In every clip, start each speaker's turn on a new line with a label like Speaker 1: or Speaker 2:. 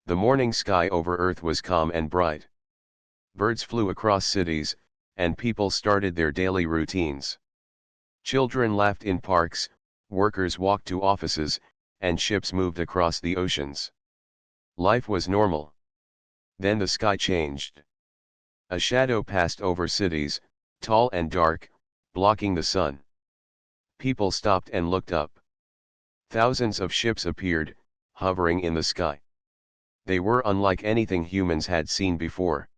Speaker 1: The morning sky over Earth was calm and bright. Birds flew across cities, and people started their daily routines. Children laughed in parks, workers walked to offices, and ships moved across the oceans. Life was normal. Then the sky changed. A shadow passed over cities, tall and dark, blocking the sun. People stopped and looked up. Thousands of ships appeared, hovering in the sky. They were unlike anything humans had seen before.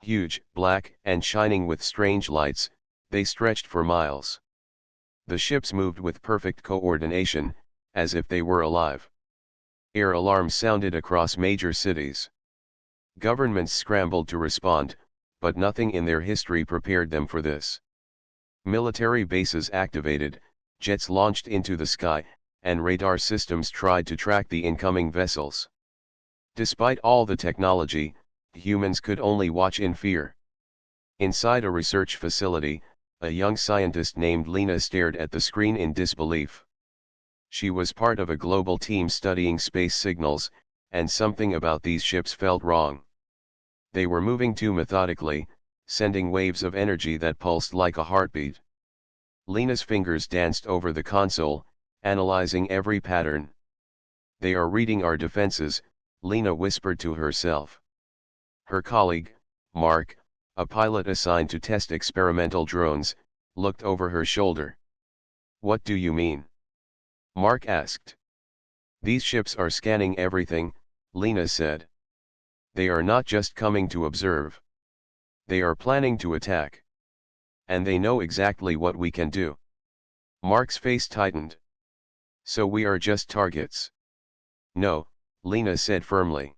Speaker 1: Huge, black, and shining with strange lights, they stretched for miles. The ships moved with perfect coordination, as if they were alive. Air alarms sounded across major cities. Governments scrambled to respond, but nothing in their history prepared them for this. Military bases activated, jets launched into the sky, and radar systems tried to track the incoming vessels. Despite all the technology, humans could only watch in fear. Inside a research facility, a young scientist named Lena stared at the screen in disbelief. She was part of a global team studying space signals, and something about these ships felt wrong. They were moving too methodically, sending waves of energy that pulsed like a heartbeat. Lena's fingers danced over the console, analyzing every pattern. "They are reading our defenses," Lena whispered to herself. Her colleague, Mark, a pilot assigned to test experimental drones, looked over her shoulder. "What do you mean?" Mark asked. "These ships are scanning everything," Lena said. "They are not just coming to observe. They are planning to attack. And they know exactly what we can do." Mark's face tightened. "So we are just targets?" "No," Lena said firmly.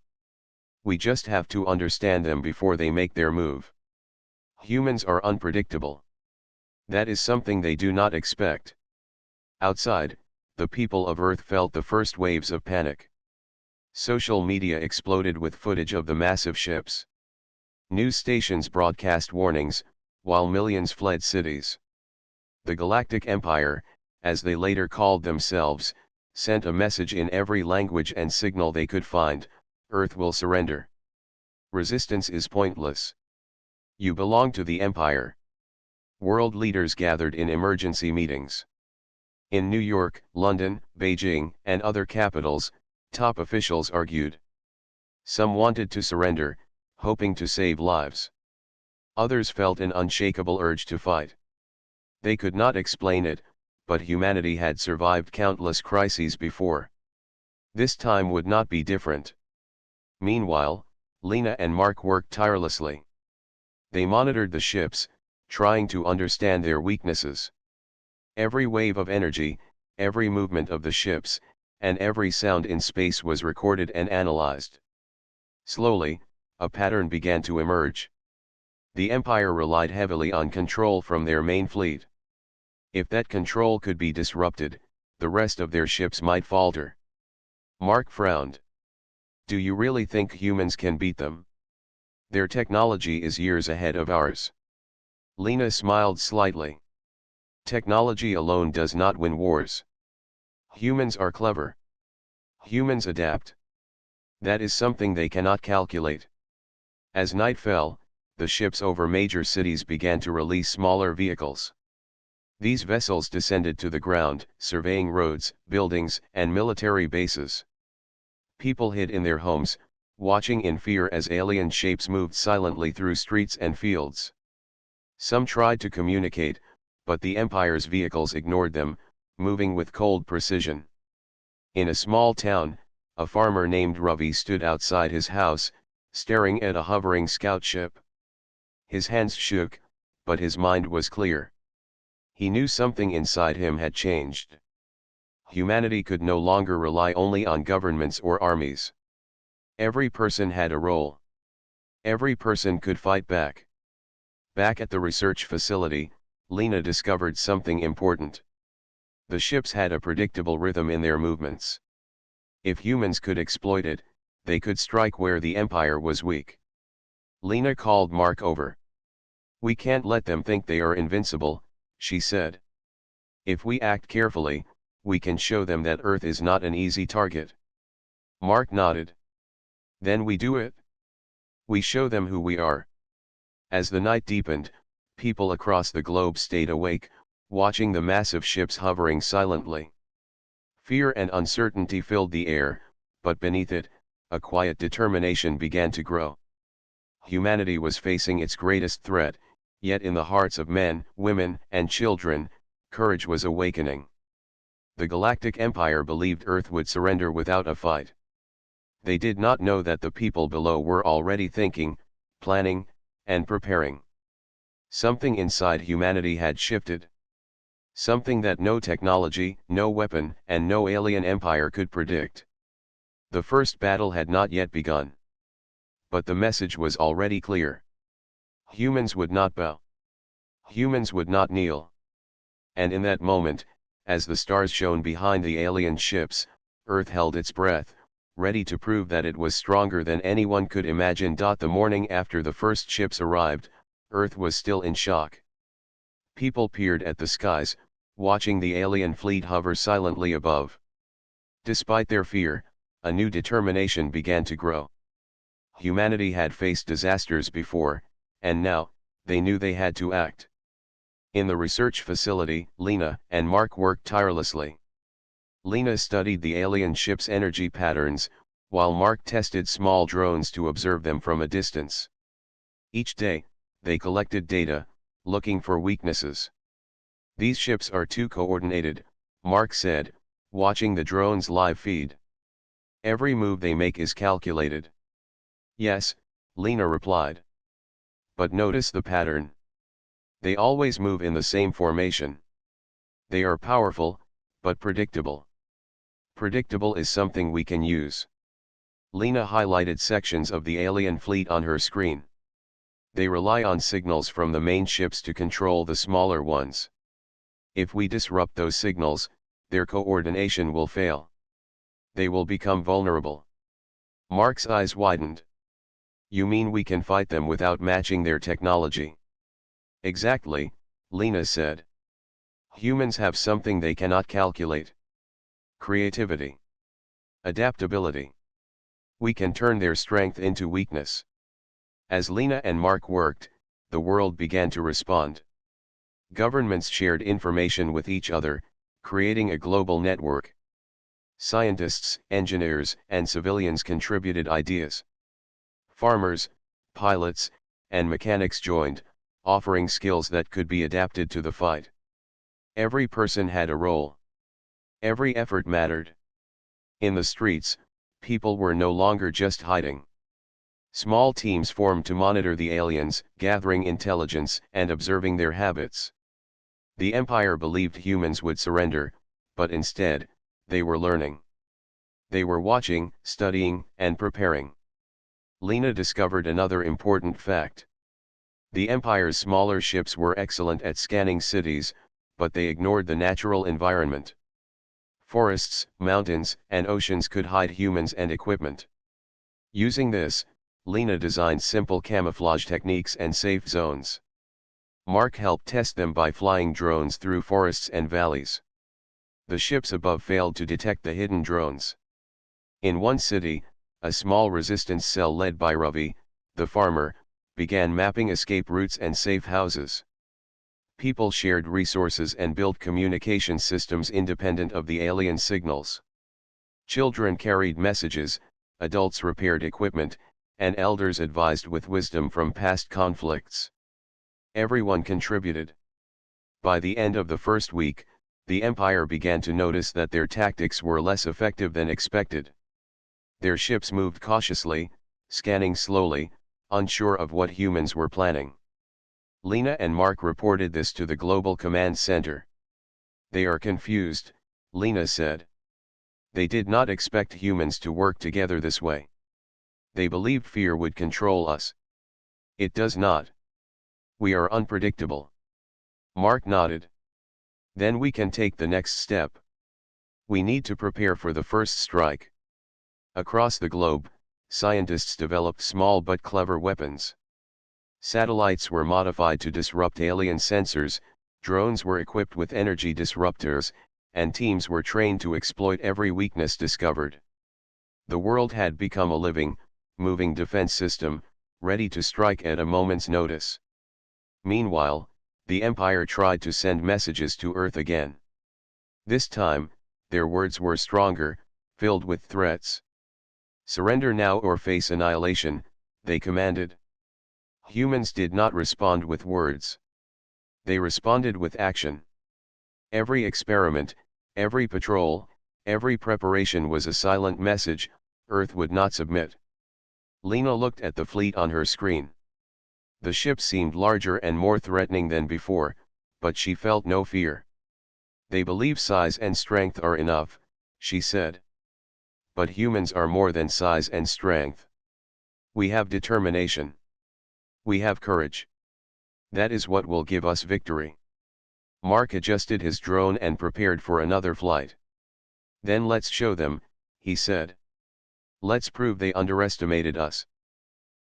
Speaker 1: "We just have to understand them before they make their move. Humans are unpredictable. That is something they do not expect." Outside, the people of Earth felt the first waves of panic. Social media exploded with footage of the massive ships. News stations broadcast warnings, while millions fled cities. The Galactic Empire, as they later called themselves, sent a message in every language and signal they could find: "Earth will surrender. Resistance is pointless. You belong to the Empire." World leaders gathered in emergency meetings. In New York, London, Beijing, and other capitals, top officials argued. Some wanted to surrender, hoping to save lives. Others felt an unshakable urge to fight. They could not explain it, but humanity had survived countless crises before. This time would not be different. Meanwhile, Lena and Mark worked tirelessly. They monitored the ships, trying to understand their weaknesses. Every wave of energy, every movement of the ships, and every sound in space was recorded and analyzed. Slowly, a pattern began to emerge. The Empire relied heavily on control from their main fleet. If that control could be disrupted, the rest of their ships might falter. Mark frowned. "Do you really think humans can beat them? Their technology is years ahead of ours." Lena smiled slightly. "Technology alone does not win wars. Humans are clever. Humans adapt. That is something they cannot calculate." As night fell, the ships over major cities began to release smaller vehicles. These vessels descended to the ground, surveying roads, buildings, and military bases. People hid in their homes, watching in fear as alien shapes moved silently through streets and fields. Some tried to communicate, but the Empire's vehicles ignored them, moving with cold precision. In a small town, a farmer named Ravi stood outside his house, staring at a hovering scout ship. His hands shook, but his mind was clear. He knew something inside him had changed. Humanity could no longer rely only on governments or armies. Every person had a role. Every person could fight back. Back at the research facility, Lena discovered something important. The ships had a predictable rhythm in their movements. If humans could exploit it, they could strike where the Empire was weak. Lena called Mark over. "We can't let them think they are invincible," she said. "If we act carefully, we can show them that Earth is not an easy target." Mark nodded. Then we do it. We show them who we are. As the night deepened, people across the globe stayed awake, watching the massive ships hovering silently. Fear and uncertainty filled the air, but beneath it, a quiet determination began to grow. Humanity was facing its greatest threat, yet in the hearts of men, women, and children, courage was awakening. The Galactic Empire believed Earth would surrender without a fight. They did not know that the people below were already thinking, planning, and preparing. Something inside humanity had shifted. Something that no technology, no weapon, and no alien empire could predict. The first battle had not yet begun. But the message was already clear. Humans would not bow. Humans would not kneel. And in that moment, as the stars shone behind the alien ships, Earth held its breath, ready to prove that it was stronger than anyone could imagine. The morning after the first ships arrived, Earth was still in shock. People peered at the skies, watching the alien fleet hover silently above. Despite their fear, a new determination began to grow. Humanity had faced disasters before, and now, they knew they had to act. In the research facility, Lena and Mark worked tirelessly. Lena studied the alien ship's energy patterns, while Mark tested small drones to observe them from a distance. Each day, they collected data, looking for weaknesses. "These ships are too coordinated," Mark said, watching the drone's live feed. "Every move they make is calculated." "Yes," Lena replied. "But notice the pattern. They always move in the same formation. They are powerful, but predictable. Predictable is something we can use." Lena highlighted sections of the alien fleet on her screen. "They rely on signals from the main ships to control the smaller ones. If we disrupt those signals, their coordination will fail. They will become vulnerable." Mark's eyes widened. "You mean we can fight them without matching their technology?" "Exactly," Lena said. "Humans have something they cannot calculate. Creativity. Adaptability. We can turn their strength into weakness." As Lena and Mark worked, the world began to respond. Governments shared information with each other, creating a global network. Scientists, engineers, and civilians contributed ideas. Farmers, pilots, and mechanics joined, offering skills that could be adapted to the fight. Every person had a role. Every effort mattered. In the streets, people were no longer just hiding. Small teams formed to monitor the aliens, gathering intelligence and observing their habits. The Empire believed humans would surrender, but instead, they were learning. They were watching, studying, and preparing. Lena discovered another important fact. The Empire's smaller ships were excellent at scanning cities, but they ignored the natural environment. Forests, mountains, and oceans could hide humans and equipment. Using this, Lena designed simple camouflage techniques and safe zones. Mark helped test them by flying drones through forests and valleys. The ships above failed to detect the hidden drones. In one city, a small resistance cell led by Ravi, the farmer, began mapping escape routes and safe houses. People shared resources and built communication systems independent of the alien signals. Children carried messages, adults repaired equipment, and elders advised with wisdom from past conflicts. Everyone contributed. By the end of the first week, the Empire began to notice that their tactics were less effective than expected. Their ships moved cautiously, scanning slowly, unsure of what humans were planning. Lena and Mark reported this to the Global Command Center. "They are confused," Lena said. "They did not expect humans to work together this way. They believed fear would control us. It does not. We are unpredictable." Mark nodded. "Then we can take the next step. We need to prepare for the first strike." Across the globe, scientists developed small but clever weapons. Satellites were modified to disrupt alien sensors, drones were equipped with energy disruptors, and teams were trained to exploit every weakness discovered. The world had become a living, moving defense system, ready to strike at a moment's notice. Meanwhile, the Empire tried to send messages to Earth again. This time, their words were stronger, filled with threats. "Surrender now or face annihilation," they commanded. Humans did not respond with words. They responded with action. Every experiment, every patrol, every preparation was a silent message: Earth would not submit. Lena looked at the fleet on her screen. The ship seemed larger and more threatening than before, but she felt no fear. "They believe size and strength are enough," she said. "But humans are more than size and strength. We have determination. We have courage. That is what will give us victory." Mark adjusted his drone and prepared for another flight. "Then let's show them," he said. "Let's prove they underestimated us."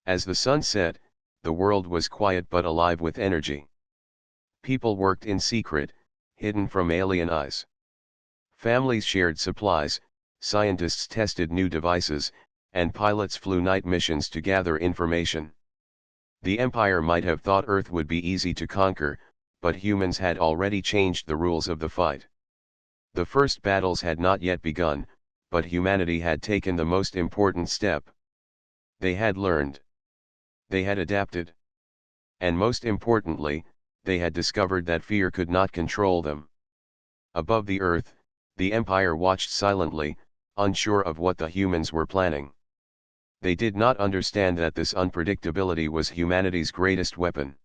Speaker 1: As the sun set, the world was quiet but alive with energy. People worked in secret, hidden from alien eyes. Families shared supplies, scientists tested new devices, and pilots flew night missions to gather information. The Empire might have thought Earth would be easy to conquer, but humans had already changed the rules of the fight. The first battles had not yet begun, but humanity had taken the most important step. They had learned. They had adapted. And most importantly, they had discovered that fear could not control them. Above the Earth, the Empire watched silently, unsure of what the humans were planning. They did not understand that this unpredictability was humanity's greatest weapon.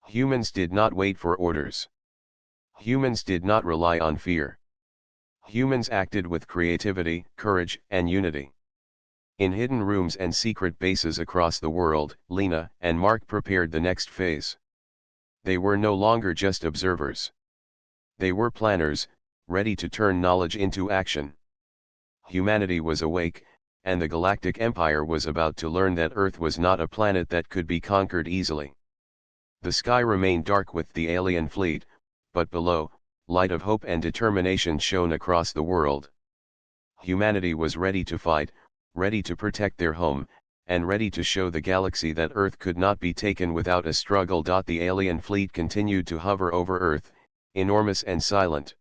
Speaker 1: Humans did not wait for orders. Humans did not rely on fear. Humans acted with creativity, courage, and unity. In hidden rooms and secret bases across the world, Lena and Mark prepared the next phase. They were no longer just observers. They were planners, ready to turn knowledge into action. Humanity was awake, and the Galactic Empire was about to learn that Earth was not a planet that could be conquered easily. The sky remained dark with the alien fleet, but below, light of hope and determination shone across the world. Humanity was ready to fight, ready to protect their home, and ready to show the galaxy that Earth could not be taken without a struggle. The alien fleet continued to hover over Earth, enormous and silent.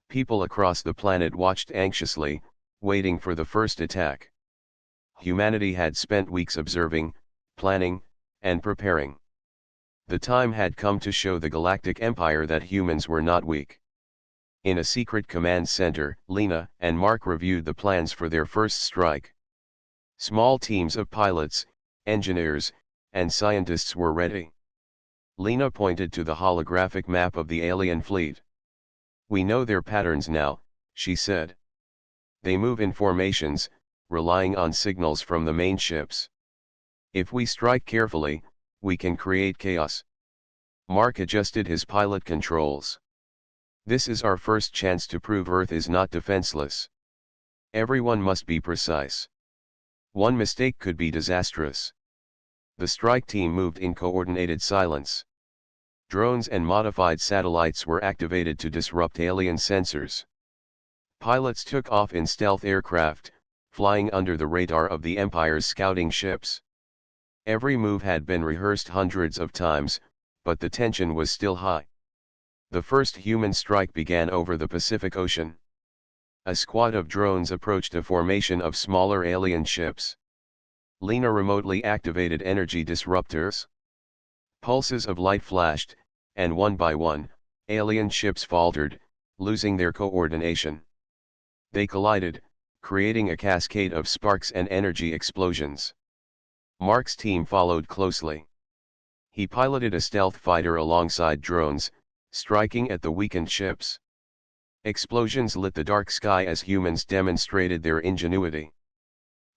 Speaker 1: People across the planet watched anxiously, waiting for the first attack. Humanity had spent weeks observing, planning, and preparing. The time had come to show the Galactic Empire that humans were not weak. In a secret command center, Lena and Mark reviewed the plans for their first strike. Small teams of pilots, engineers, and scientists were ready. Lena pointed to the holographic map of the alien fleet. "We know their patterns now," she said. "They move in formations, relying on signals from the main ships. If we strike carefully, we can create chaos." Mark adjusted his pilot controls. "This is our first chance to prove Earth is not defenseless. Everyone must be precise. One mistake could be disastrous." The strike team moved in coordinated silence. Drones and modified satellites were activated to disrupt alien sensors. Pilots took off in stealth aircraft, flying under the radar of the Empire's scouting ships. Every move had been rehearsed hundreds of times, but the tension was still high. The first human strike began over the Pacific Ocean. A squad of drones approached a formation of smaller alien ships. Lena remotely activated energy disruptors. Pulses of light flashed, and one by one, alien ships faltered, losing their coordination. They collided, creating a cascade of sparks and energy explosions. Mark's team followed closely. He piloted a stealth fighter alongside drones, striking at the weakened ships. Explosions lit the dark sky as humans demonstrated their ingenuity.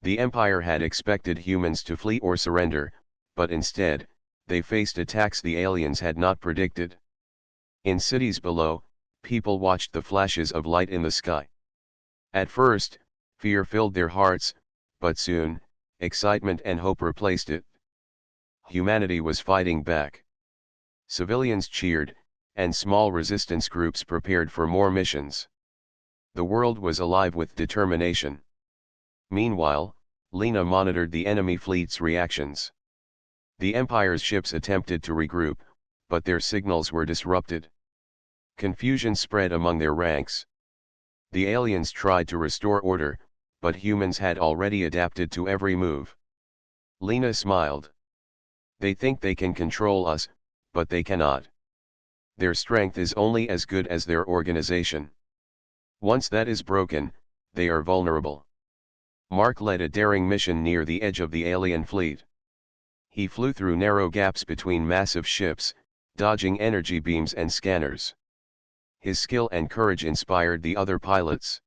Speaker 1: The Empire had expected humans to flee or surrender, but instead, they faced attacks the aliens had not predicted. In cities below, people watched the flashes of light in the sky. At first, fear filled their hearts, but soon, excitement and hope replaced it. Humanity was fighting back. Civilians cheered, and small resistance groups prepared for more missions. The world was alive with determination. Meanwhile, Lena monitored the enemy fleet's reactions. The Empire's ships attempted to regroup, but their signals were disrupted. Confusion spread among their ranks. The aliens tried to restore order, but humans had already adapted to every move. Lena smiled. They think they can control us, but they cannot. Their strength is only as good as their organization. Once that is broken, they are vulnerable. Mark led a daring mission near the edge of the alien fleet. He flew through narrow gaps between massive ships, dodging energy beams and scanners. His skill and courage inspired the other pilots.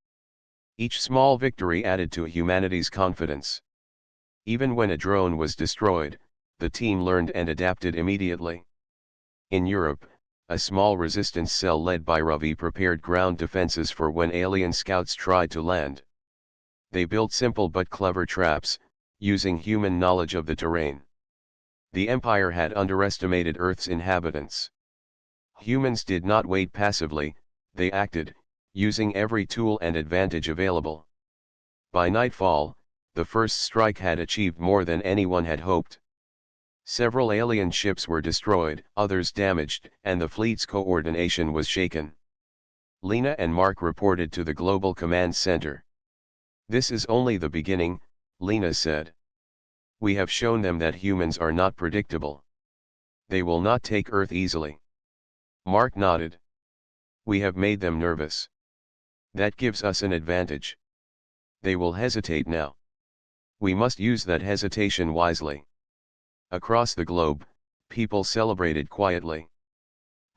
Speaker 1: Each small victory added to humanity's confidence. Even when a drone was destroyed, the team learned and adapted immediately. In Europe, a small resistance cell led by Ravi prepared ground defenses for when alien scouts tried to land. They built simple but clever traps, using human knowledge of the terrain. The Empire had underestimated Earth's inhabitants. Humans did not wait passively, they acted, using every tool and advantage available. By nightfall, the first strike had achieved more than anyone had hoped. Several alien ships were destroyed, others damaged, and the fleet's coordination was shaken. Lena and Mark reported to the Global Command Center. "This is only the beginning," Lena said. "We have shown them that humans are not predictable. They will not take Earth easily." Mark nodded. "We have made them nervous. That gives us an advantage. They will hesitate now. We must use that hesitation wisely." Across the globe, people celebrated quietly.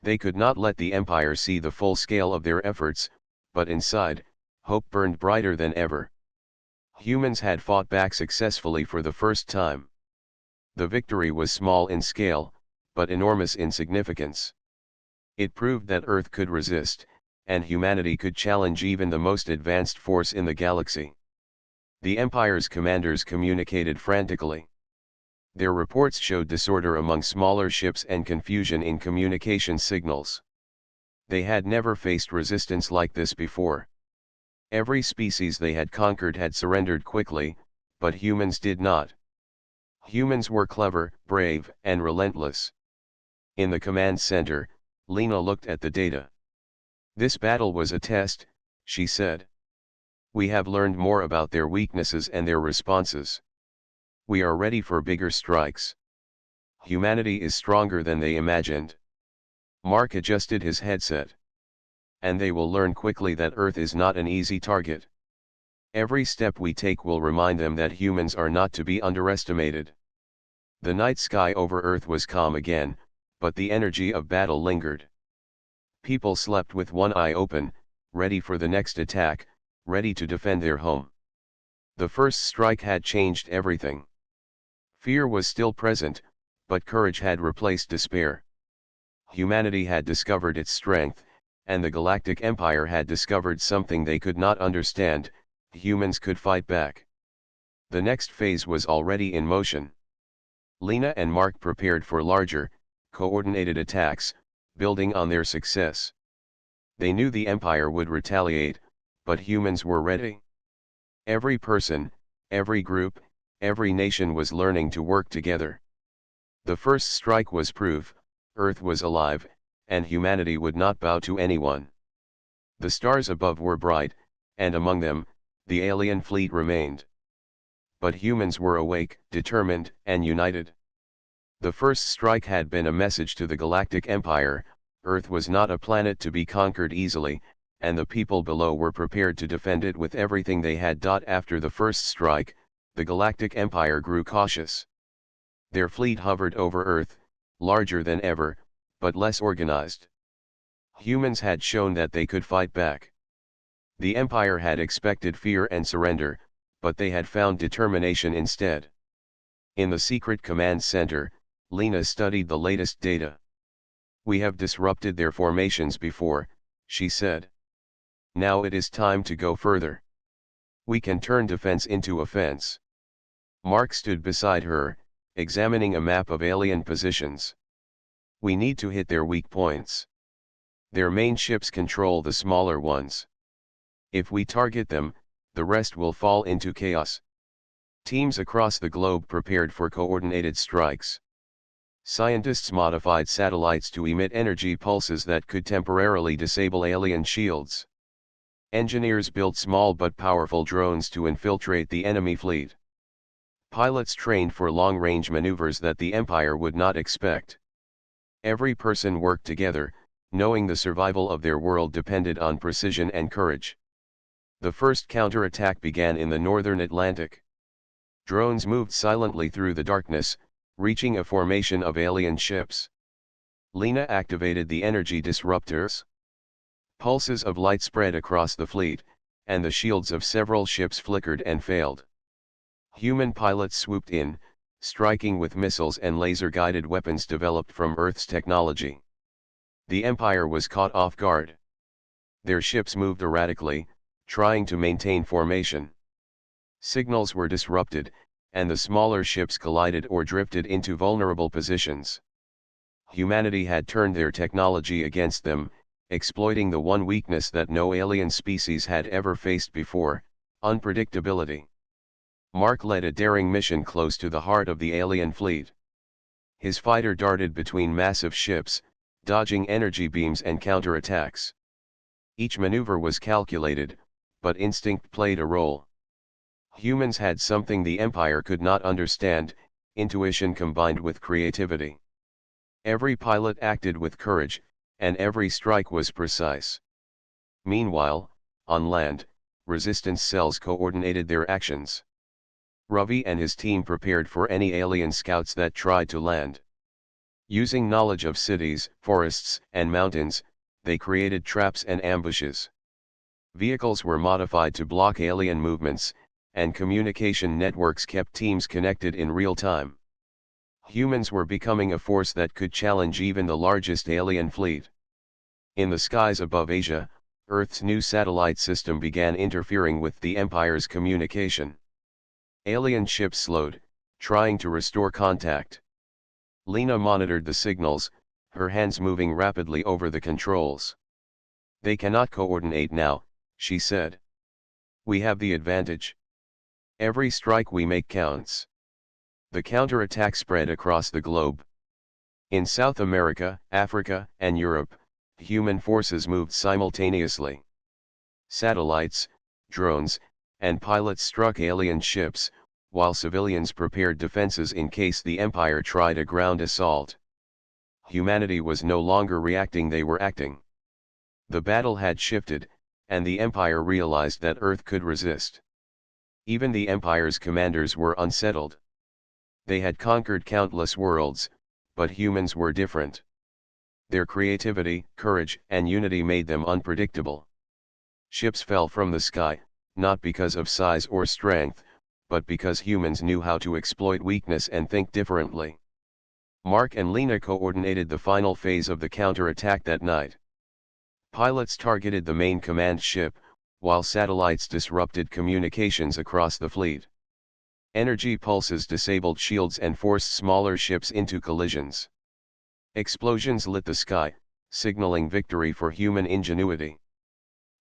Speaker 1: They could not let the Empire see the full scale of their efforts, but inside, hope burned brighter than ever. Humans had fought back successfully for the first time. The victory was small in scale, but enormous in significance. It proved that Earth could resist, and humanity could challenge even the most advanced force in the galaxy. The Empire's commanders communicated frantically. Their reports showed disorder among smaller ships and confusion in communication signals. They had never faced resistance like this before. Every species they had conquered had surrendered quickly, but humans did not. Humans were clever, brave, and relentless. In the command center, Lena looked at the data. "This battle was a test," she said. "We have learned more about their weaknesses and their responses. We are ready for bigger strikes. Humanity is stronger than they imagined." Mark adjusted his headset. "And they will learn quickly that Earth is not an easy target. Every step we take will remind them that humans are not to be underestimated." The night sky over Earth was calm again, but the energy of battle lingered. People slept with one eye open, ready for the next attack, ready to defend their home. The first strike had changed everything. Fear was still present, but courage had replaced despair. Humanity had discovered its strength, and the Galactic Empire had discovered something they could not understand: humans could fight back. The next phase was already in motion. Lena and Mark prepared for larger, coordinated attacks, building on their success. They knew the Empire would retaliate, but humans were ready. Every person, every group, every nation was learning to work together. The first strike was proof: Earth was alive, and humanity would not bow to anyone. The stars above were bright, and among them, the alien fleet remained. But humans were awake, determined, and united. The first strike had been a message to the Galactic Empire: Earth was not a planet to be conquered easily, and the people below were prepared to defend it with everything they had. After the first strike, the Galactic Empire grew cautious. Their fleet hovered over Earth, larger than ever, but less organized. Humans had shown that they could fight back. The Empire had expected fear and surrender, but they had found determination instead. In the secret command center, Lena studied the latest data. "We have disrupted their formations before," she said. "Now it is time to go further. We can turn defense into offense." Mark stood beside her, examining a map of alien positions. "We need to hit their weak points. Their main ships control the smaller ones. If we target them, the rest will fall into chaos." Teams across the globe prepared for coordinated strikes. Scientists modified satellites to emit energy pulses that could temporarily disable alien shields. Engineers built small but powerful drones to infiltrate the enemy fleet. Pilots trained for long-range maneuvers that the Empire would not expect. Every person worked together, knowing the survival of their world depended on precision and courage. The first counterattack began in the northern Atlantic. Drones moved silently through the darkness, reaching a formation of alien ships. Lena activated the energy disruptors. Pulses of light spread across the fleet, and the shields of several ships flickered and failed. Human pilots swooped in, striking with missiles and laser-guided weapons developed from Earth's technology. The Empire was caught off guard. Their ships moved erratically, trying to maintain formation. Signals were disrupted, and the smaller ships collided or drifted into vulnerable positions. Humanity had turned their technology against them, exploiting the one weakness that no alien species had ever faced before: unpredictability. Mark led a daring mission close to the heart of the alien fleet. His fighter darted between massive ships, dodging energy beams and counterattacks. Each maneuver was calculated, but instinct played a role. Humans had something the Empire could not understand: intuition combined with creativity. Every pilot acted with courage, and every strike was precise. Meanwhile, on land, resistance cells coordinated their actions. Ravi and his team prepared for any alien scouts that tried to land. Using knowledge of cities, forests, and mountains, they created traps and ambushes. Vehicles were modified to block alien movements, and communication networks kept teams connected in real time. Humans were becoming a force that could challenge even the largest alien fleet. In the skies above Asia, Earth's new satellite system began interfering with the Empire's communication. Alien ships slowed, trying to restore contact. Lena monitored the signals, her hands moving rapidly over the controls. "They cannot coordinate now," she said. "We have the advantage. Every strike we make counts." The counterattack spread across the globe. In South America, Africa, and Europe, human forces moved simultaneously. Satellites, drones, and pilots struck alien ships, while civilians prepared defenses in case the Empire tried a ground assault. Humanity was no longer reacting, they were acting. The battle had shifted, and the Empire realized that Earth could resist. Even the Empire's commanders were unsettled. They had conquered countless worlds, but humans were different. Their creativity, courage, and unity made them unpredictable. Ships fell from the sky, not because of size or strength, but because humans knew how to exploit weakness and think differently. Mark and Lena coordinated the final phase of the counterattack that night. Pilots targeted the main command ship, while satellites disrupted communications across the fleet. Energy pulses disabled shields and forced smaller ships into collisions. Explosions lit the sky, signaling victory for human ingenuity.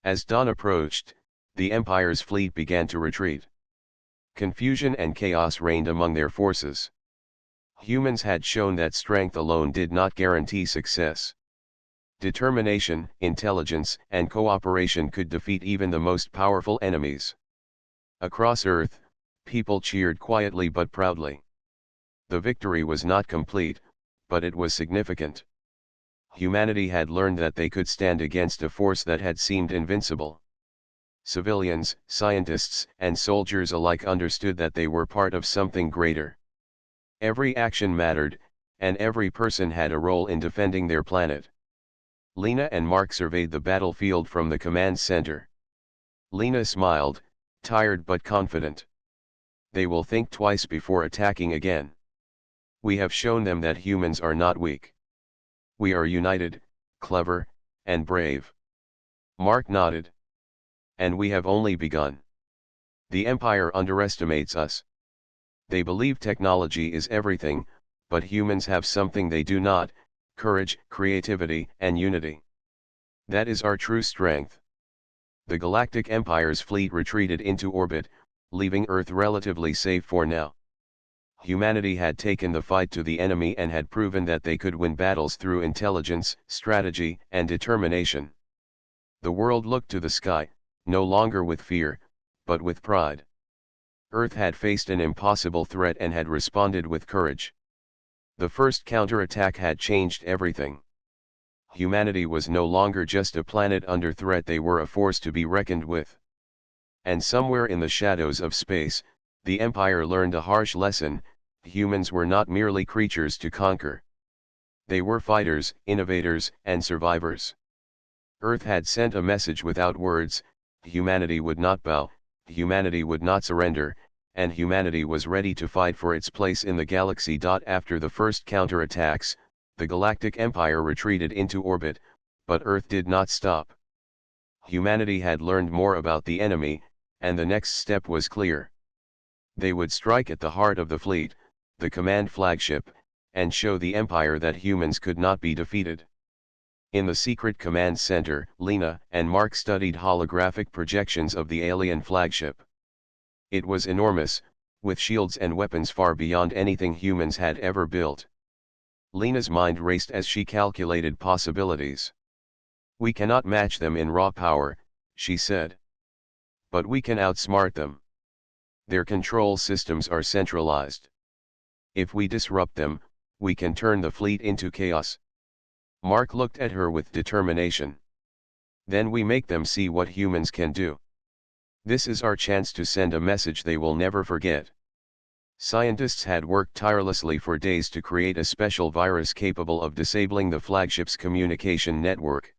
Speaker 1: As dawn approached, the Empire's fleet began to retreat. Confusion and chaos reigned among their forces. Humans had shown that strength alone did not guarantee success. Determination, intelligence, and cooperation could defeat even the most powerful enemies. Across Earth, people cheered quietly but proudly. The victory was not complete, but it was significant. Humanity had learned that they could stand against a force that had seemed invincible. Civilians, scientists, and soldiers alike understood that they were part of something greater. Every action mattered, and every person had a role in defending their planet. Lena and Mark surveyed the battlefield from the command center. Lena smiled, tired but confident. "They will think twice before attacking again. We have shown them that humans are not weak. We are united, clever, and brave." Mark nodded. "And we have only begun. The Empire underestimates us. They believe technology is everything, but humans have something they do not: courage, creativity, and unity. That is our true strength." The Galactic Empire's fleet retreated into orbit, leaving Earth relatively safe for now. Humanity had taken the fight to the enemy and had proven that they could win battles through intelligence, strategy, and determination. The world looked to the sky, no longer with fear, but with pride. Earth had faced an impossible threat and had responded with courage. The first counterattack had changed everything. Humanity was no longer just a planet under threat, they were a force to be reckoned with. And somewhere in the shadows of space, the Empire learned a harsh lesson: humans were not merely creatures to conquer. They were fighters, innovators, and survivors. Earth had sent a message without words: humanity would not bow, humanity would not surrender, and humanity was ready to fight for its place in the galaxy. After the first counterattacks, the Galactic Empire retreated into orbit, but Earth did not stop. Humanity had learned more about the enemy, and the next step was clear. They would strike at the heart of the fleet, the command flagship, and show the Empire that humans could not be defeated. In the secret command center, Lena and Mark studied holographic projections of the alien flagship. It was enormous, with shields and weapons far beyond anything humans had ever built. Lena's mind raced as she calculated possibilities. "We cannot match them in raw power," she said. "But we can outsmart them. Their control systems are centralized. If we disrupt them, we can turn the fleet into chaos." Mark looked at her with determination. "Then we make them see what humans can do. This is our chance to send a message they will never forget." Scientists had worked tirelessly for days to create a special virus capable of disabling the flagship's communication network.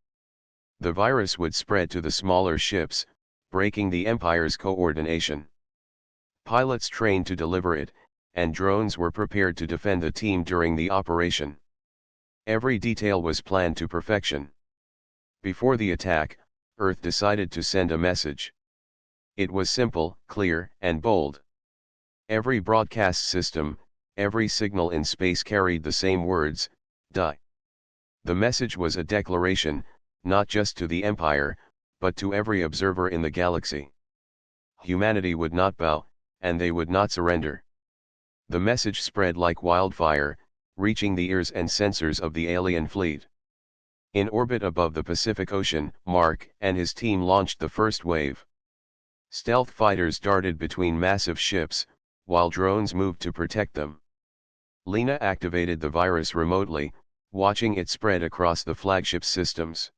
Speaker 1: The virus would spread to the smaller ships, breaking the Empire's coordination. Pilots trained to deliver it, and drones were prepared to defend the team during the operation. Every detail was planned to perfection. Before the attack, Earth decided to send a message. It was simple, clear, and bold. Every broadcast system, every signal in space carried the same words: "Die." The message was a declaration, not just to the Empire, but to every observer in the galaxy. Humanity would not bow, and they would not surrender. The message spread like wildfire, reaching the ears and sensors of the alien fleet. In orbit above the Pacific Ocean, Mark and his team launched the first wave. Stealth fighters darted between massive ships, while drones moved to protect them. Lena activated the virus remotely, watching it spread across the flagship's systems.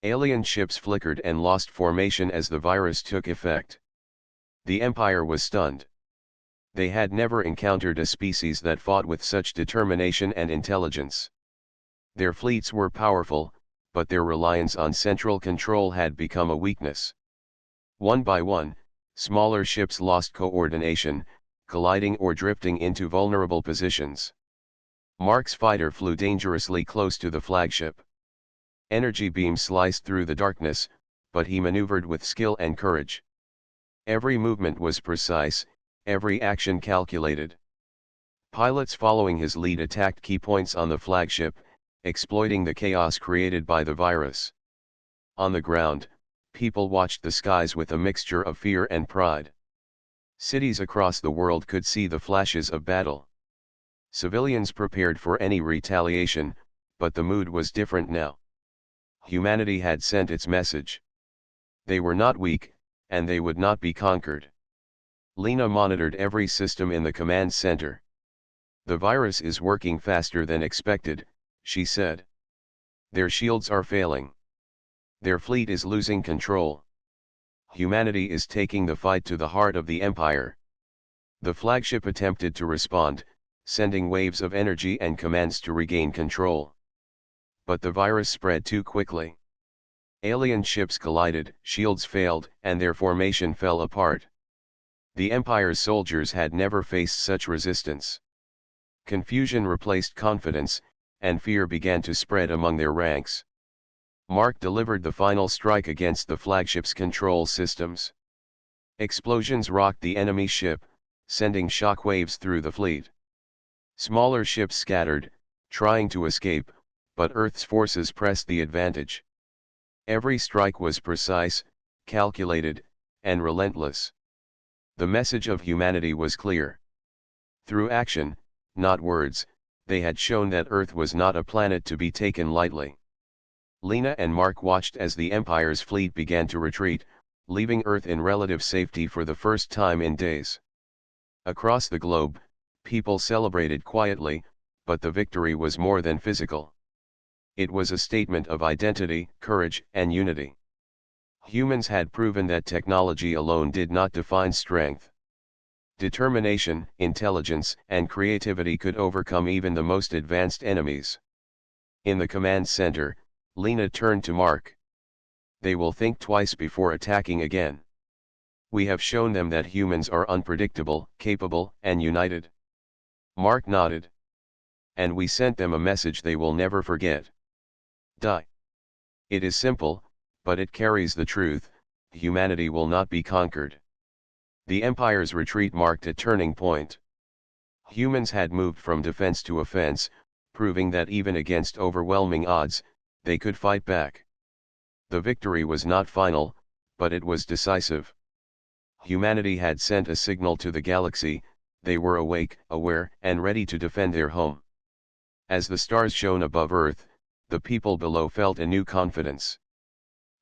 Speaker 1: Alien ships flickered and lost formation as the virus took effect. The Empire was stunned. They had never encountered a species that fought with such determination and intelligence. Their fleets were powerful, but their reliance on central control had become a weakness. One by one, smaller ships lost coordination, colliding or drifting into vulnerable positions. Mark's fighter flew dangerously close to the flagship. Energy beams sliced through the darkness, but he maneuvered with skill and courage. Every movement was precise, every action calculated. Pilots following his lead attacked key points on the flagship, exploiting the chaos created by the virus. On the ground, people watched the skies with a mixture of fear and pride. Cities across the world could see the flashes of battle. Civilians prepared for any retaliation, but the mood was different now. Humanity had sent its message. They were not weak, and they would not be conquered. Lena monitored every system in the command center. "The virus is working faster than expected," she said. "Their shields are failing. Their fleet is losing control. Humanity is taking the fight to the heart of the Empire." The flagship attempted to respond, sending waves of energy and commands to regain control. But the virus spread too quickly. Alien ships collided, shields failed, and their formation fell apart. The Empire's soldiers had never faced such resistance. Confusion replaced confidence, and fear began to spread among their ranks. Mark delivered the final strike against the flagship's control systems. Explosions rocked the enemy ship, sending shock waves through the fleet. Smaller ships scattered, trying to escape, but Earth's forces pressed the advantage. Every strike was precise, calculated, and relentless. The message of humanity was clear. Through action, not words, they had shown that Earth was not a planet to be taken lightly. Lena and Mark watched as the Empire's fleet began to retreat, leaving Earth in relative safety for the first time in days. Across the globe, people celebrated quietly, but the victory was more than physical. It was a statement of identity, courage, and unity. Humans had proven that technology alone did not define strength. Determination, intelligence, and creativity could overcome even the most advanced enemies. In the command center, Lena turned to Mark. They will think twice before attacking again. We have shown them that humans are unpredictable, capable, and united. Mark nodded. And we sent them a message they will never forget. Die. It is simple, but it carries the truth: humanity will not be conquered. The Empire's retreat marked a turning point. Humans had moved from defense to offense, proving that even against overwhelming odds, they could fight back. The victory was not final, but it was decisive. Humanity had sent a signal to the galaxy: they were awake, aware, and ready to defend their home. As the stars shone above Earth, the people below felt a new confidence.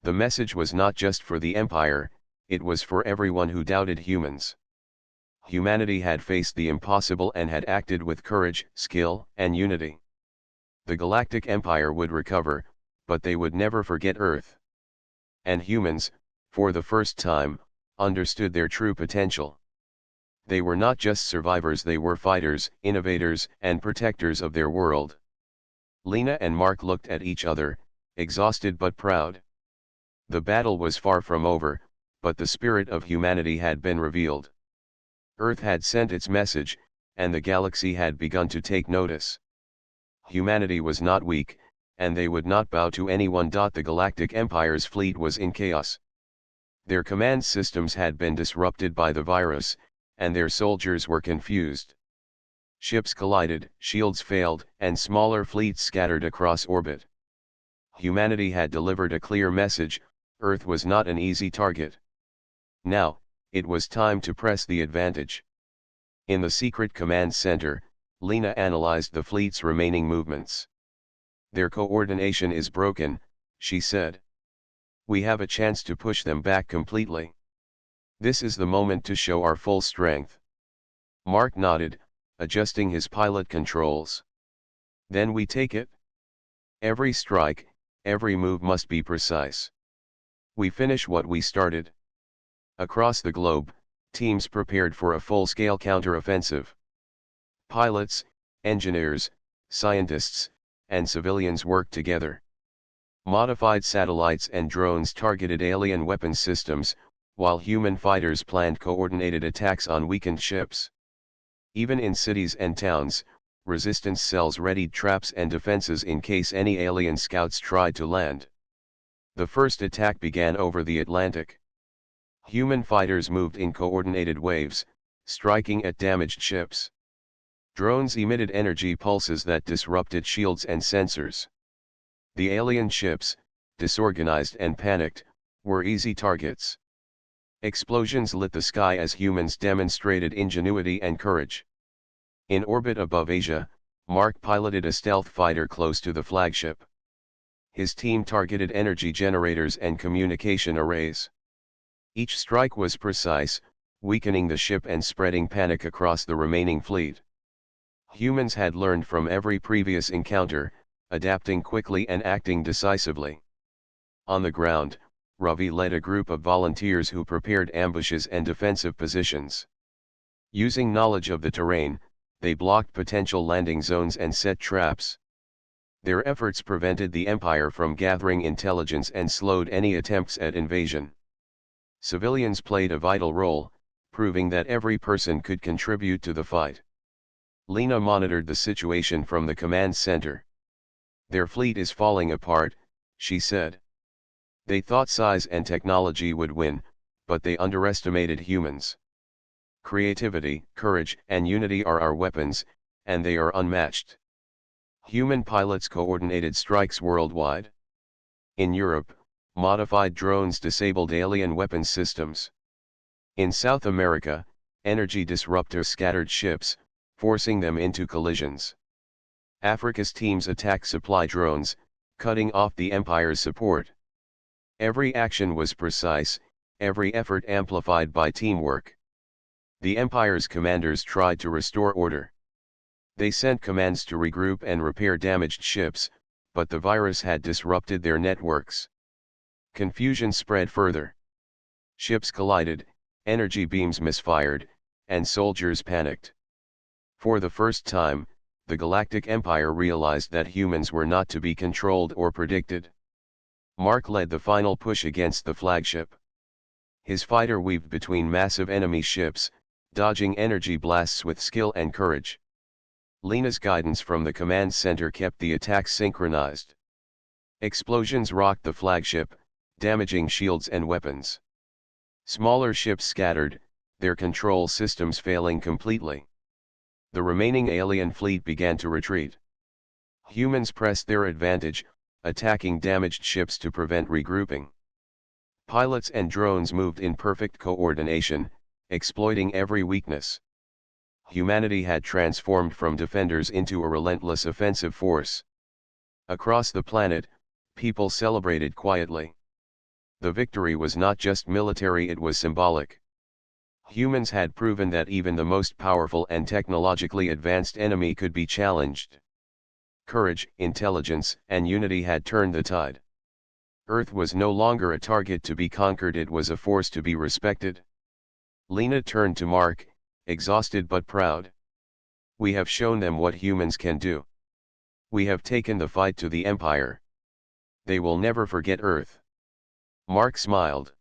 Speaker 1: The message was not just for the Empire, it was for everyone who doubted humans. Humanity had faced the impossible and had acted with courage, skill, and unity. The Galactic Empire would recover, but they would never forget Earth. And humans, for the first time, understood their true potential. They were not just survivors, they were fighters, innovators, and protectors of their world. Lena and Mark looked at each other, exhausted but proud. The battle was far from over, but the spirit of humanity had been revealed. Earth had sent its message, and the galaxy had begun to take notice. Humanity was not weak, and they would not bow to anyone. The Galactic Empire's fleet was in chaos. Their command systems had been disrupted by the virus, and their soldiers were confused. Ships collided, shields failed, and smaller fleets scattered across orbit. Humanity had delivered a clear message: Earth was not an easy target. Now, it was time to press the advantage. In the secret command center, Lena analyzed the fleet's remaining movements. Their coordination is broken, she said. We have a chance to push them back completely. This is the moment to show our full strength. Mark nodded, adjusting his pilot controls. Then we take it. Every strike, every move must be precise. We finish what we started. Across the globe, teams prepared for a full-scale counteroffensive. Pilots, engineers, scientists, and civilians worked together. Modified satellites and drones targeted alien weapon systems, while human fighters planned coordinated attacks on weakened ships. Even in cities and towns, resistance cells readied traps and defenses in case any alien scouts tried to land. The first attack began over the Atlantic. Human fighters moved in coordinated waves, striking at damaged ships. Drones emitted energy pulses that disrupted shields and sensors. The alien ships, disorganized and panicked, were easy targets. Explosions lit the sky as humans demonstrated ingenuity and courage. In orbit above Asia, Mark piloted a stealth fighter close to the flagship. His team targeted energy generators and communication arrays. Each strike was precise, weakening the ship and spreading panic across the remaining fleet. Humans had learned from every previous encounter, adapting quickly and acting decisively. On the ground, Ravi led a group of volunteers who prepared ambushes and defensive positions. Using knowledge of the terrain, they blocked potential landing zones and set traps. Their efforts prevented the Empire from gathering intelligence and slowed any attempts at invasion. Civilians played a vital role, proving that every person could contribute to the fight. Lena monitored the situation from the command center. Their fleet is falling apart, she said. They thought size and technology would win, but they underestimated humans. Creativity, courage, and unity are our weapons, and they are unmatched. Human pilots coordinated strikes worldwide. In Europe, modified drones disabled alien weapons systems. In South America, energy disruptors scattered ships, forcing them into collisions. Africa's teams attacked supply drones, cutting off the Empire's support. Every action was precise, every effort amplified by teamwork. The Empire's commanders tried to restore order. They sent commands to regroup and repair damaged ships, but the virus had disrupted their networks. Confusion spread further. Ships collided, energy beams misfired, and soldiers panicked. For the first time, the Galactic Empire realized that humans were not to be controlled or predicted. Mark led the final push against the flagship. His fighter weaved between massive enemy ships, dodging energy blasts with skill and courage. Lena's guidance from the command center kept the attack synchronized. Explosions rocked the flagship, damaging shields and weapons. Smaller ships scattered, their control systems failing completely. The remaining alien fleet began to retreat. Humans pressed their advantage, attacking damaged ships to prevent regrouping. Pilots and drones moved in perfect coordination, exploiting every weakness. Humanity had transformed from defenders into a relentless offensive force. Across the planet, people celebrated quietly. The victory was not just military, it was symbolic. Humans had proven that even the most powerful and technologically advanced enemy could be challenged. Courage, intelligence, and unity had turned the tide. Earth was no longer a target to be conquered, it was a force to be respected. Lena turned to Mark, exhausted but proud. We have shown them what humans can do. We have taken the fight to the Empire. They will never forget Earth. Mark smiled.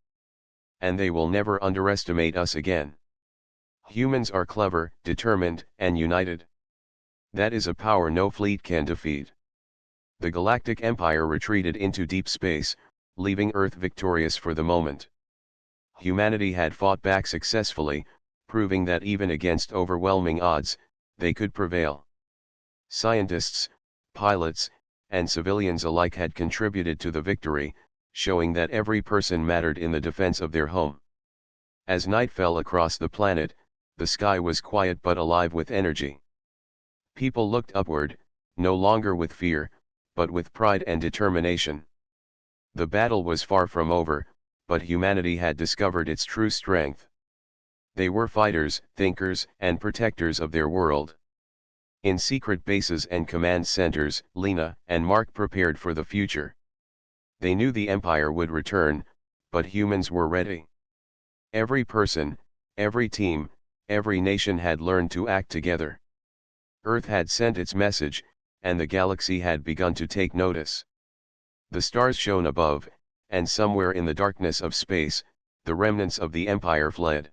Speaker 1: And they will never underestimate us again. Humans are clever, determined, and united. That is a power no fleet can defeat. The Galactic Empire retreated into deep space, leaving Earth victorious for the moment. Humanity had fought back successfully, proving that even against overwhelming odds, they could prevail. Scientists, pilots, and civilians alike had contributed to the victory, showing that every person mattered in the defense of their home. As night fell across the planet, the sky was quiet but alive with energy. People looked upward, no longer with fear, but with pride and determination. The battle was far from over, but humanity had discovered its true strength. They were fighters, thinkers, and protectors of their world. In secret bases and command centers, Lena and Mark prepared for the future. They knew the Empire would return, but humans were ready. Every person, every team, every nation had learned to act together. Earth had sent its message, and the galaxy had begun to take notice. The stars shone above, and somewhere in the darkness of space, the remnants of the Empire fled.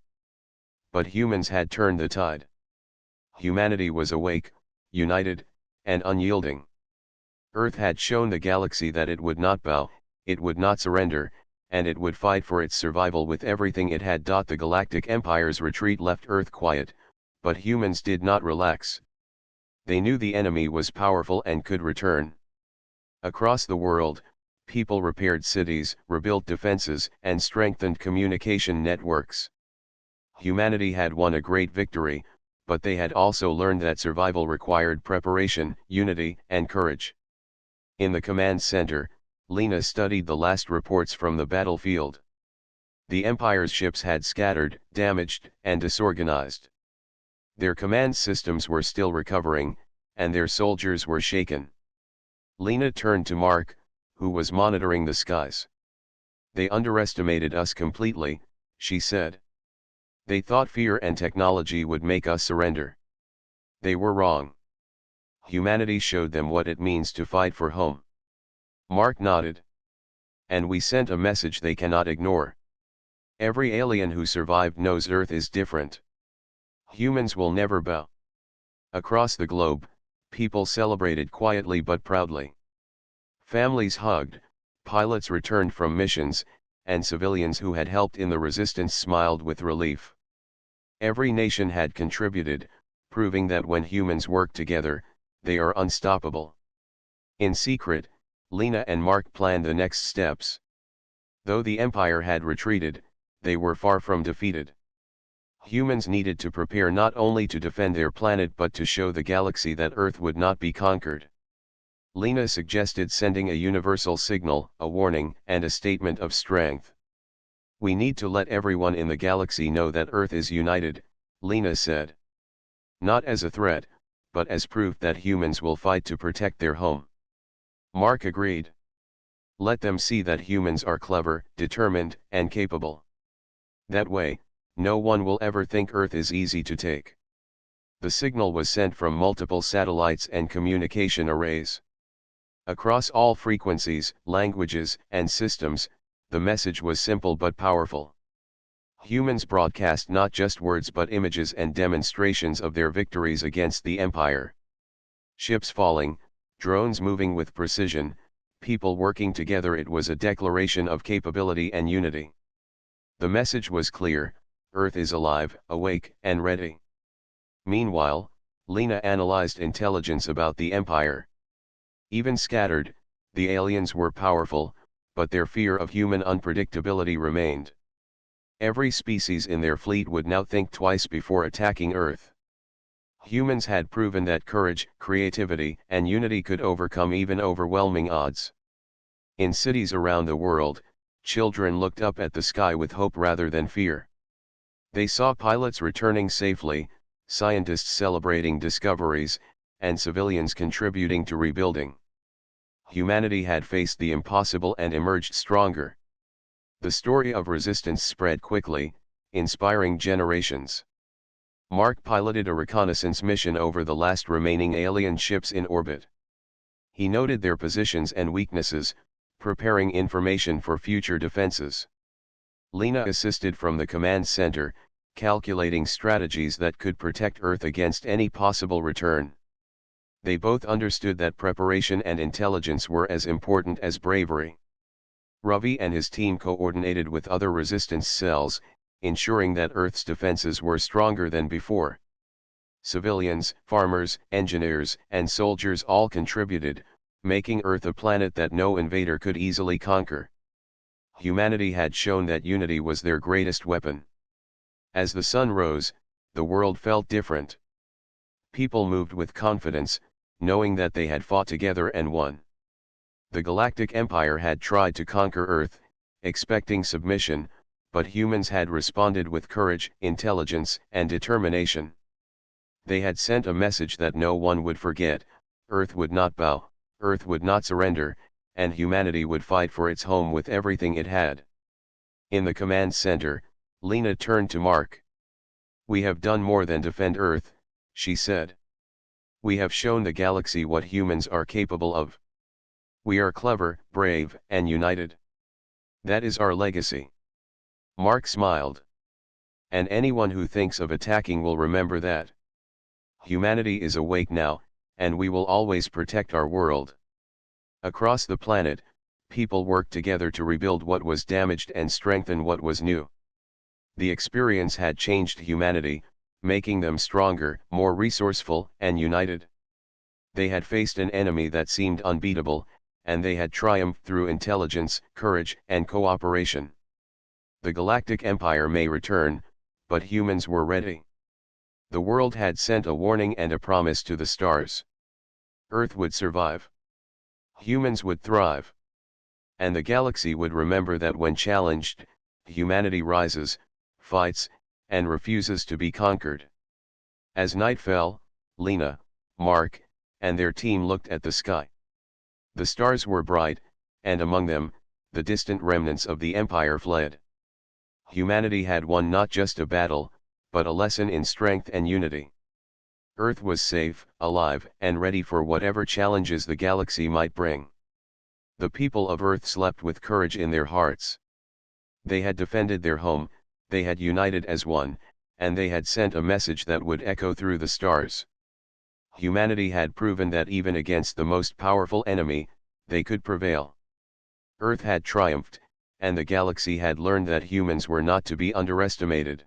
Speaker 1: But humans had turned the tide. Humanity was awake, united, and unyielding. Earth had shown the galaxy that it would not bow, it would not surrender, and it would fight for its survival with everything it had. The Galactic Empire's retreat left Earth quiet, but humans did not relax. They knew the enemy was powerful and could return. Across the world, people repaired cities, rebuilt defenses, and strengthened communication networks. Humanity had won a great victory, but they had also learned that survival required preparation, unity, and courage. In the command center, Lena studied the last reports from the battlefield. The Empire's ships had scattered, damaged, and disorganized. Their command systems were still recovering, and their soldiers were shaken. Lena turned to Mark, who was monitoring the skies. They underestimated us completely, she said. They thought fear and technology would make us surrender. They were wrong. Humanity showed them what it means to fight for home. Mark nodded. And we sent a message they cannot ignore. Every alien who survived knows Earth is different. Humans will never bow. Across the globe, people celebrated quietly but proudly. Families hugged, pilots returned from missions, and civilians who had helped in the resistance smiled with relief. Every nation had contributed, proving that when humans work together, they are unstoppable. In secret, Lena and Mark planned the next steps. Though the Empire had retreated, they were far from defeated. Humans needed to prepare not only to defend their planet but to show the galaxy that Earth would not be conquered. Lena suggested sending a universal signal, a warning, and a statement of strength. "We need to let everyone in the galaxy know that Earth is united," Lena said. "Not as a threat, but as proof that humans will fight to protect their home." Mark agreed. "Let them see that humans are clever, determined, and capable. That way, no one will ever think Earth is easy to take." The signal was sent from multiple satellites and communication arrays. Across all frequencies, languages, and systems, the message was simple but powerful. Humans broadcast not just words but images and demonstrations of their victories against the Empire. Ships falling, drones moving with precision, people working together. It was a declaration of capability and unity. The message was clear: Earth is alive, awake, and ready. Meanwhile, Lena analyzed intelligence about the Empire. Even scattered, the aliens were powerful, but their fear of human unpredictability remained. Every species in their fleet would now think twice before attacking Earth. Humans had proven that courage, creativity, and unity could overcome even overwhelming odds. In cities around the world, children looked up at the sky with hope rather than fear. They saw pilots returning safely, scientists celebrating discoveries, and civilians contributing to rebuilding. Humanity had faced the impossible and emerged stronger. The story of resistance spread quickly, inspiring generations. Mark piloted a reconnaissance mission over the last remaining alien ships in orbit. He noted their positions and weaknesses, preparing information for future defenses. Lena assisted from the command center, calculating strategies that could protect Earth against any possible return. They both understood that preparation and intelligence were as important as bravery. Ravi and his team coordinated with other resistance cells, ensuring that Earth's defenses were stronger than before. Civilians, farmers, engineers, and soldiers all contributed, making Earth a planet that no invader could easily conquer. Humanity had shown that unity was their greatest weapon. As the sun rose, the world felt different. People moved with confidence, knowing that they had fought together and won. The Galactic Empire had tried to conquer Earth, expecting submission, but humans had responded with courage, intelligence, and determination. They had sent a message that no one would forget: Earth would not bow, Earth would not surrender, and humanity would fight for its home with everything it had. In the command center, Lena turned to Mark. "We have done more than defend Earth," she said. "We have shown the galaxy what humans are capable of. We are clever, brave, and united. That is our legacy." Mark smiled. "And anyone who thinks of attacking will remember that. Humanity is awake now, and we will always protect our world." Across the planet, people worked together to rebuild what was damaged and strengthen what was new. The experience had changed humanity, making them stronger, more resourceful, and united. They had faced an enemy that seemed unbeatable, and they had triumphed through intelligence, courage, and cooperation. The Galactic Empire may return, but humans were ready. The world had sent a warning and a promise to the stars. Earth would survive. Humans would thrive. And the galaxy would remember that when challenged, humanity rises, fights, and refuses to be conquered. As night fell, Lena, Mark, and their team looked at the sky. The stars were bright, and among them, the distant remnants of the Empire fled. Humanity had won not just a battle, but a lesson in strength and unity. Earth was safe, alive, and ready for whatever challenges the galaxy might bring. The people of Earth slept with courage in their hearts. They had defended their home, they had united as one, and they had sent a message that would echo through the stars. Humanity had proven that even against the most powerful enemy, they could prevail. Earth had triumphed, and the galaxy had learned that humans were not to be underestimated.